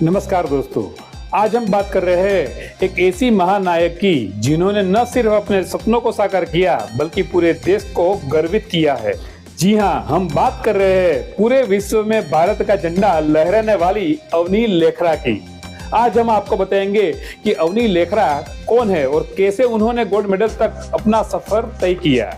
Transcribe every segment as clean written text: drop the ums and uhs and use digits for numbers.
नमस्कार दोस्तों, आज हम बात कर रहे हैं एक ऐसी महानायक की जिन्होंने न सिर्फ अपने सपनों को साकार किया बल्कि पूरे देश को गर्वित किया है। जी हाँ, हम बात कर रहे हैं पूरे विश्व में भारत का झंडा लहराने वाली अवनी लेखरा की। आज हम आपको बताएंगे कि अवनी लेखरा कौन है और कैसे उन्होंने गोल्ड मेडल तक अपना सफर तय किया।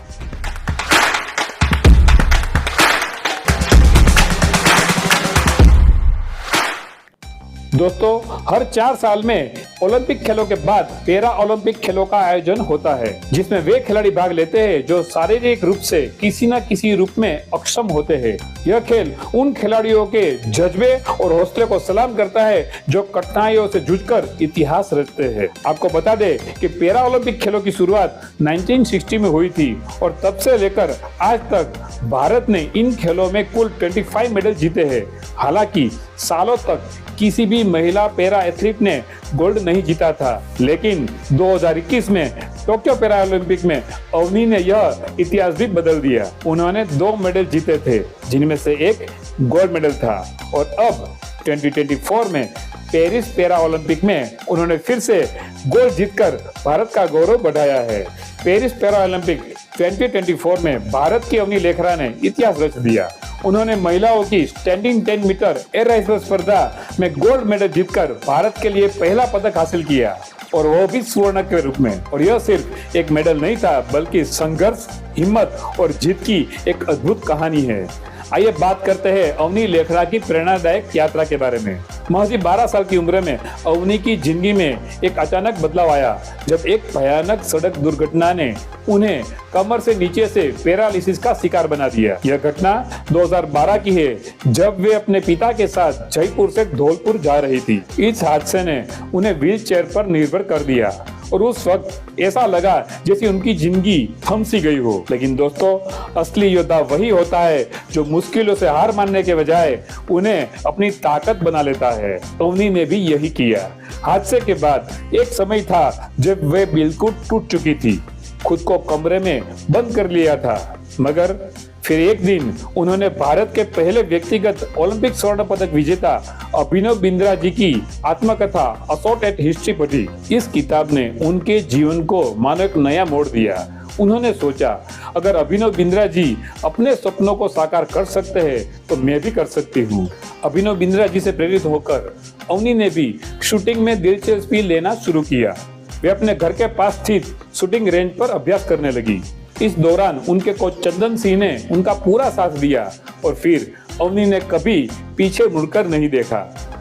दोस्तों, हर 4 साल में ओलंपिक खेलों के बाद पैरा ओलंपिक खेलों का आयोजन होता है, जिसमें वे खिलाड़ी भाग लेते हैं जो शारीरिक रूप से किसी न किसी रूप में अक्षम होते हैं। यह खेल उन खिलाड़ियों के जज्बे और हौसले को सलाम करता है जो कठिनाइयों से जूझकर इतिहास रचते हैं। आपको बता दें कि पैरा ओलंपिक खेलों की शुरुआत 1960 में हुई थी और तब से लेकर आज तक भारत ने इन खेलों में कुल 25 मेडल जीते हैं। हालांकि सालों तक किसी भी महिला पैरा एथलीट ने गोल्ड नहीं जीता था, लेकिन 2021 में टोक्यो पैरा ओलंपिक में अवनी ने यह इतिहास भी बदल दिया। उन्होंने 2 मेडल जीते थे, जिनमें से एक गोल्ड मेडल था और अब 2024 में पेरिस पैरा ओलंपिक में उन्होंने फिर से गोल्ड जीतकर भारत का गौरव बढ़ाया है। पेरिस पैरा ओलंपिक 2024 में भारत की अवनी लेखरा ने इतिहास रच दिया। उन्होंने महिलाओं की स्टैंडिंग 10 मीटर एयर राइफल स्पर्धा में गोल्ड मेडल जीतकर भारत के लिए पहला पदक हासिल किया, और वो भी स्वर्ण के रूप में। और यह सिर्फ एक मेडल नहीं था, बल्कि संघर्ष, हिम्मत और जीत की एक अद्भुत कहानी है। आइए बात करते हैं अवनी लेखरा की प्रेरणादायक यात्रा के बारे में। महज 12 साल की उम्र में अवनी की जिंदगी में एक अचानक बदलाव आया, जब एक भयानक सड़क दुर्घटना ने उन्हें कमर से नीचे से पैरालिसिस का शिकार बना दिया। यह घटना 2012 की है, जब वे अपने पिता के साथ जयपुर से धौलपुर जा रही थी। इस हादसे ने उन्हें व्हीलचेयर पर निर्भर कर दिया और उस वक्त ऐसा लगा जैसे उनकी जिंदगी थम सी गई हो। लेकिन दोस्तों, असली योद्धा वही होता है जो मुश्किलों से हार मानने के बजाय उन्हें अपनी ताकत बना लेता है। अवनी ने भी यही किया। हादसे के बाद एक समय था जब वे बिल्कुल टूट चुकी थी, खुद को कमरे में बंद कर लिया था, मगर फिर एक दिन उन्होंने भारत के पहले व्यक्तिगत ओलंपिक स्वर्ण पदक विजेता अभिनव बिंद्रा जी की आत्मकथा असॉल्ट एट हिस्ट्री पढ़ी। इस किताब ने उनके जीवन को मानो एक नया मोड़ दिया। उन्होंने सोचा, अगर अभिनव बिंद्रा जी अपने सपनों को साकार कर सकते हैं तो मैं भी कर सकती हूँ। अभिनव बिंद्रा जी से प्रेरित होकर अवनी ने भी शूटिंग में दिलचस्पी लेना शुरू किया। वे अपने घर के पास स्थित शूटिंग रेंज पर अभ्यास करने लगी। इस दौरान उनके कोच चंदन सिंह ने उनका पूरा साथ दिया और फिर अवनी ने कभी पीछे मुड़कर नहीं देखा।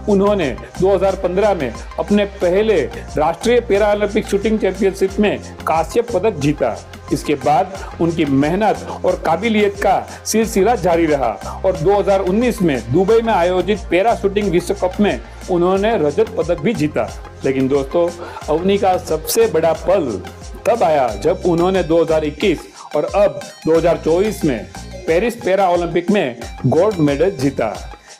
उन्होंने 2015 में अपने पहले राष्ट्रीय पैरा ओलंपिक शूटिंग चैंपियनशिप में कांस्य पदक जीता। इसके बाद उनकी मेहनत और काबिलियत का सिलसिला जारी रहा और 2019 में दुबई में आयोजित पैरा शूटिंग विश्व कप में उन्होंने रजत पदक भी जीता। लेकिन दोस्तों, अवनी का सबसे बड़ा पल तब आया जब उन्होंने 2021 और अब 2024 में पेरिस पैरा ओलंपिक में गोल्ड मेडल जीता।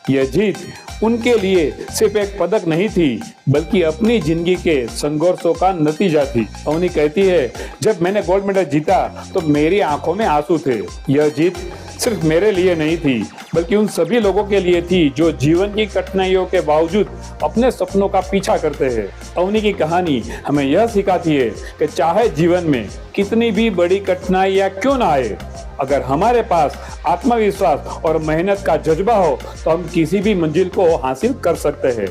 यह जीत उनके लिए सिर्फ एक पदक नहीं थी, बल्कि अपनी जिंदगी के संघर्षों का नतीजा थी। अवनी कहती है, जब मैंने गोल्ड मेडल जीता तो मेरी आंखों में आंसू थे। यह जीत सिर्फ मेरे लिए नहीं थी, बल्कि उन सभी लोगों के लिए थी जो जीवन की कठिनाइयों के बावजूद अपने सपनों का पीछा करते हैं। अवनी की कहानी हमें यह सिखाती है कि चाहे जीवन में कितनी भी बड़ी कठिनाइयां क्यों ना आए, अगर हमारे पास आत्मविश्वास और मेहनत का जज्बा हो तो हम किसी भी मंजिल को हासिल कर सकते हैं।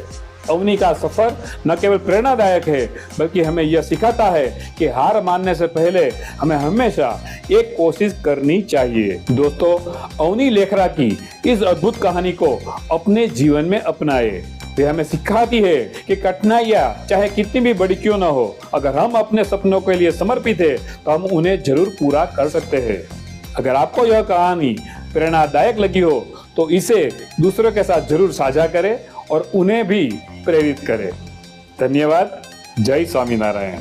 अवनी का सफर न केवल प्रेरणादायक है, बल्कि हमें यह सिखाता है कि हार मानने से पहले हमें हमेशा एक कोशिश करनी चाहिए। दोस्तों, अवनी लेखरा की इस अद्भुत कहानी को अपने जीवन में अपनाएं। वे हमें सिखाती है कि कठिनाइयां चाहे कितनी भी बड़ी क्यों न हो, अगर हम अपने सपनों के लिए समर्पित है तो हम उन्हें जरूर पूरा कर सकते हैं। अगर आपको यह कहानी प्रेरणादायक लगी हो तो इसे दूसरों के साथ जरूर साझा करें और उन्हें भी प्रेरित करें। धन्यवाद। जय स्वामीनारायण।